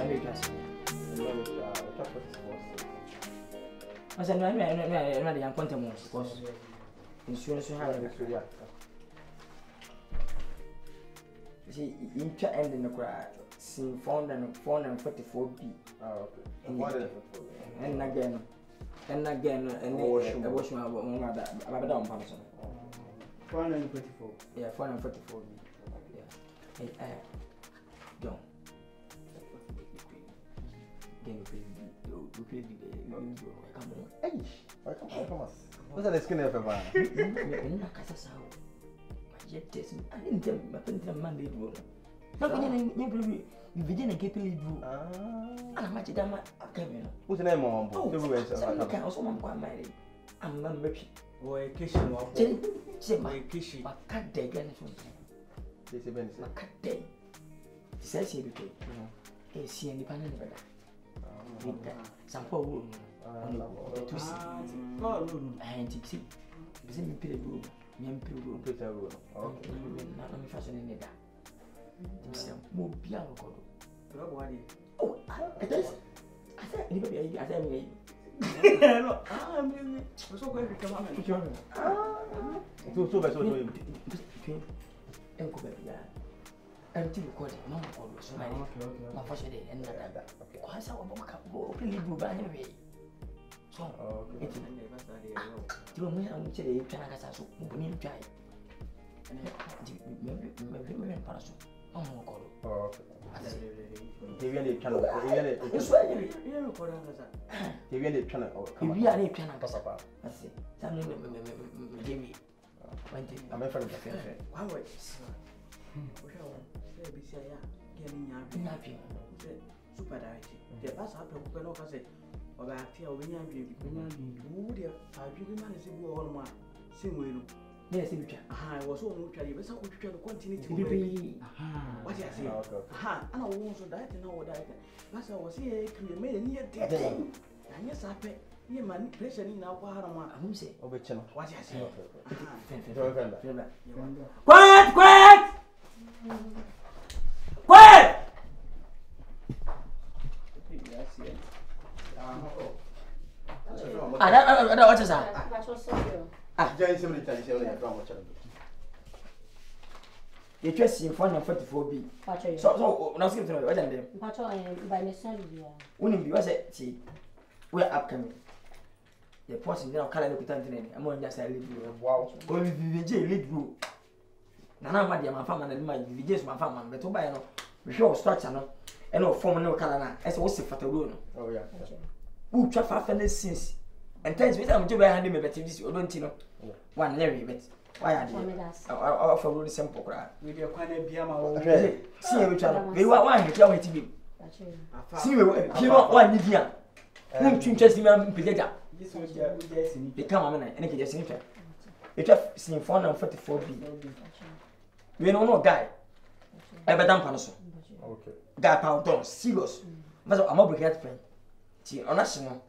be just. I said, no, the young quantum, because insurance will have it. You see, in end in the crowd, seen 444B. And again, and the washroom about down person. 424. Yeah, 444B. Yeah. Hey, John. What's that skin of a man? Nkansah. I didn't tell my friend Monday. Nothing you begin and keep it. I'm much damn. What's the name of I also want to marry. I'm not rich. Boy, kitchen, say my kitchen. I can't take anything. This event is a cut day. Says he became a sea independent. Some poor room to see. And to see. Is in the room. Young people put a room. Okay, not only fashion in it. More piano. Oh, it is. I said, anybody, I said, no, I'm so going to come out and join. So bad, so until you call it, no, so my first day, and that. I saw a book of anyway. So, it's you know, I'm saying, Nkansah, so we try. Maybe parasol. Oh, no, they really channel. It's why you record Nkansah. They really channel. We are a channel. I see. Something I'm a friend of the fair. Why wait? Super direct. The pass up to Cocoa say, or back here, when you man is all my sing. Yes, I was so much. I was so much to continue to be. What I say? Aha, and I won't so that you know what I that's I was here. You made a near dead. And yes, I pay you manipulation in our Parama. I won't say, oh, but what I say. Quiet, quiet, quiet. What is that? You just in 444B. So, now skip to what and them. By the sun, Wouldn't be was it? See, we're upcoming. The person now can't look at it. I'm on just a little. Wow. Well, if you lead you. Nana, my dear, my family and my VJs, my family, but to buy no. We show structure no. And no form no calendar. As was if at a room. Oh, yeah. Who traffic fenders since. And times with them to buy handing me better this, or don't you know? One Larry, but why are you? I offer really simple crowd. With your quite piano. See which one. They want one, you tell me to be. See you want one Nidia. Whom to interest him in Pidetta. This was become a man and just in fact. It have seen 444B. We don't know guy. Ever done Panaso. Okay. Guy pound serious. But I'm a big friend. See, on national.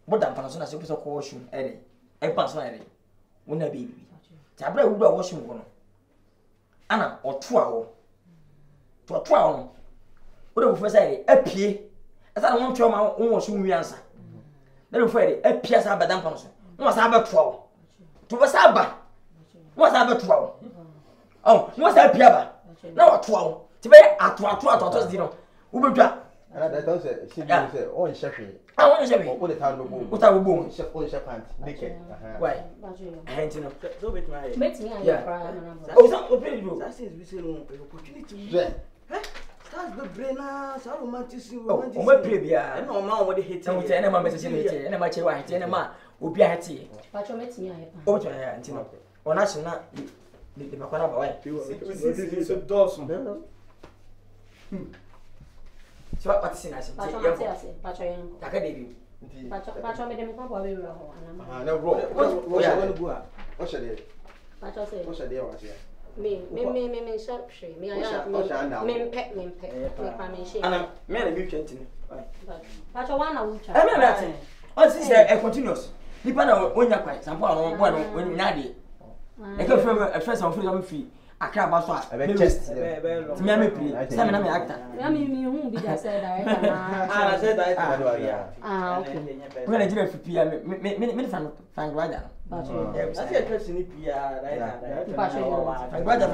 What damn Panaso as a caution, Eddie. A pass my Eddie. When a baby. Tabra would have washing one. Anna or 12. To a 12. What if I say a pea? As I want to my own washing answer. Then Friday, a piece of Madame Ponson. What's about 12? To what's about? What's about 12? Oh, what's that Piaba? No, 12. To be at 12, you know. Who will drop? And I don't say, she say, oh, in Sheffield. I want to say, what the town will boom. What I will boom, Chef, all Shepherd, naked. Why? I hate to know. So, with my makes me, oh, so, that's it, we say, opportunity. That's the brainer, so romanticism. Oh, my previa, and no man would hit some any message and a match white and a man will be a tea. But you met me, oh, Antino. Or national, the Macana boy. It's a Dawson. So, what's in us? But I did. But I made him come away. No, what should I What should I me, sharp shade. Me, I am me, pet, me, and I'm merely mutant. But I want to. I what's this a continuous? Depend on when you're quite some point when you're not. I come from a first of freedom fee. akra ba so a chest me am play say me na me actor me hu bi da say director na say director okay we na jira fipia me fan Kwadwo I say person ni pia director Kwadwo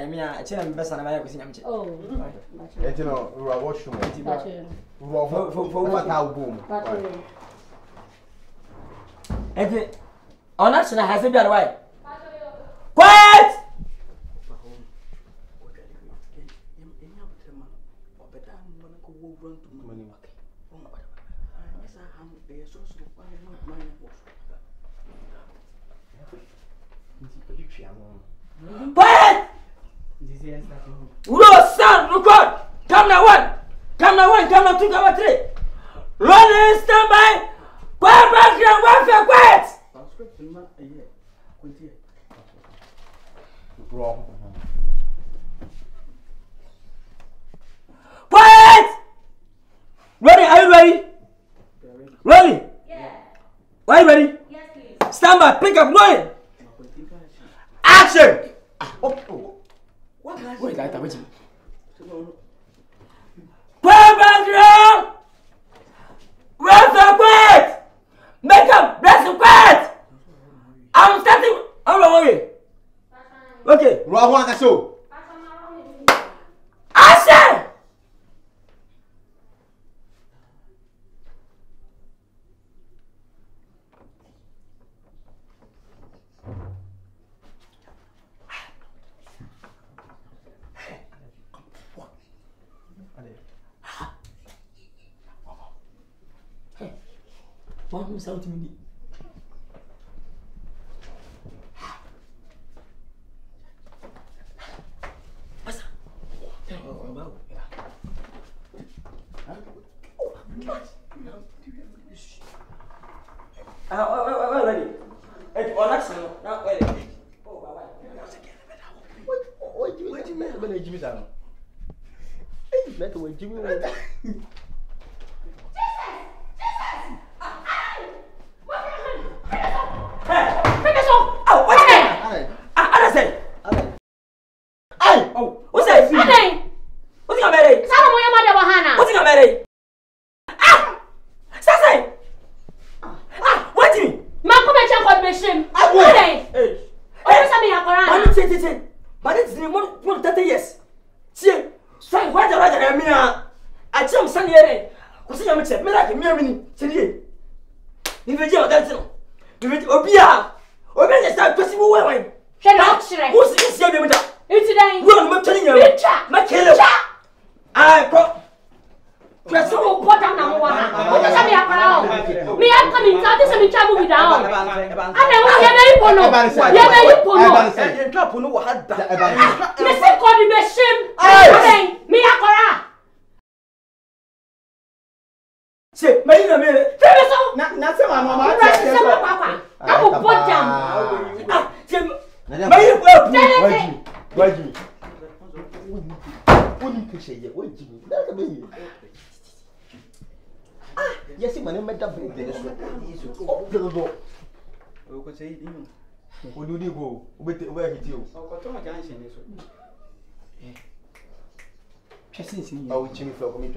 me a che me besa na ba ya kwesi nyamche oh enti no we are watching we for what how boom enti ona china ha se bia why quiet quiet Udo sound record camera 1 camera 2 camera 3 rolling stand by quiet background quiet quiet ready are you ready ready yeah are you ready yes please stand by pick up rolling action wait like that wait quiet background quiet make up bless quiet I'm starting all the way okay roll one show action What was out to me? What's ready? It's on action. Now, ready. What do you mean when Jimmy down? Let the way Jimmy But it's the more 30 years. See, so why the right me? I jump Sunday. Because I'm a miracle, me, see. If you don't, that's no. If it Obia, Obia, start possible way. Who's this? It's today. Run, telling you, my killer. I got. Press all put down now. What does me happen? Me, I'm coming down. This is me travel down. And then we have a pono. You have a pono. Listen, call the machine. Me, I say, may you know, tell me so. Not so, my mama. Papa. I will put down. May you go. Why, Jimmy? Wouldn't you say it? Wait, Jimmy. That's a baby. Yes, my name is David. We could say, who do you go? Where hit you? Oh, Jimmy fell for me.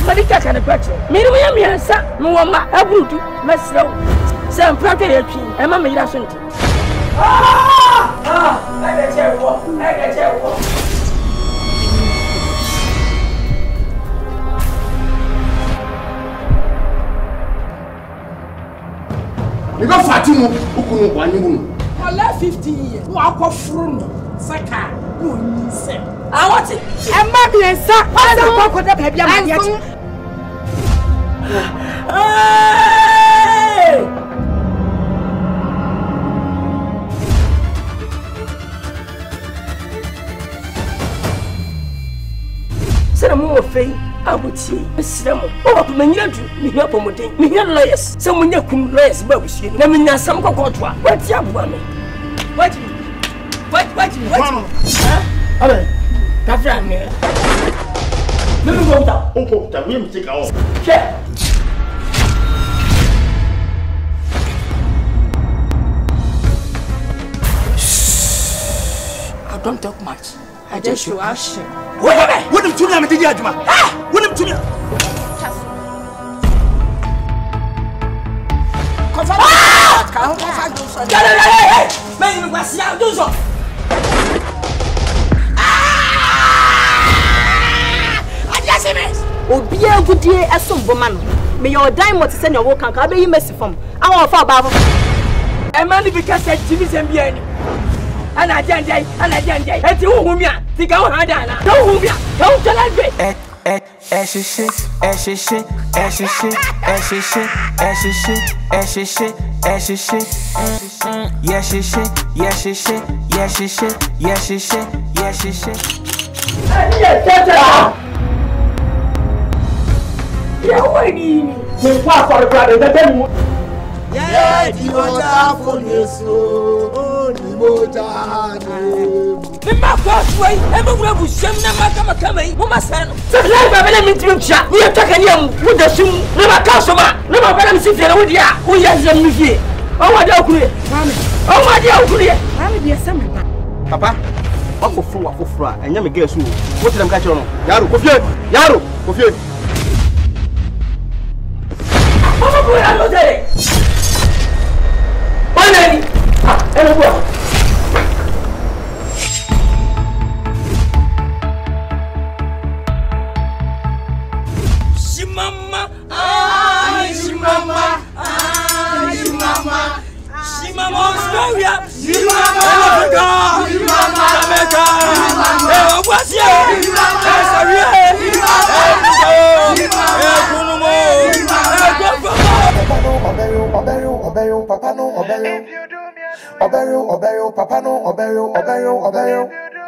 Malika can question. Me, we are sir. No one, I will do. Let's go. Some practice, and Mamma doesn't. I get you. We got Fatimu, who couldn't one. For last 15 years, walk off from Saka, who said, I want it. And Mammy and Saka, I don't walk with the baby. Say the more fame, I would see Sam. Oh, me here promoting. Me here lawyers. Someone here come lawyers, but we see. Let me know some Kwadwo. What's your woman? What? Huh? Alright. Kafra me. me go uta. Unko uta, we mistake all. Share. I don't talk much. I just show action. Wait, what them to me am did aduma? Ah, what them to me? Confirm. Hey! Man, you must see how do so. Obi agudie esombo man me your diamond to send your work kan be yi mercy from awon fa ba E man bi ka say TV sem bia ni ana janjai e ti hu mi a ti ka hu ha da na do hu mi a do tala gbe ya wani ni kwa for brother da tell Yeah, di moja for Yesu, di moja ni. me ma kwa swai e me wura bu sem na maka mai mo ma san se la ba bele min tim twa wo ta kan yam wo da sum na ma ka so ma na ma bele mi si fere wo dia wo ya zam mi fie o wa da okure mami o ma dia okure mami dia sama Papa, what for fra? And you guess who? What did I catch on? Yaro, Kofi. Mama boy, I know that. Banani. Hello. Shimama. Australia. Jamaica. What's here? Papa no, obey you, papa no, obey you.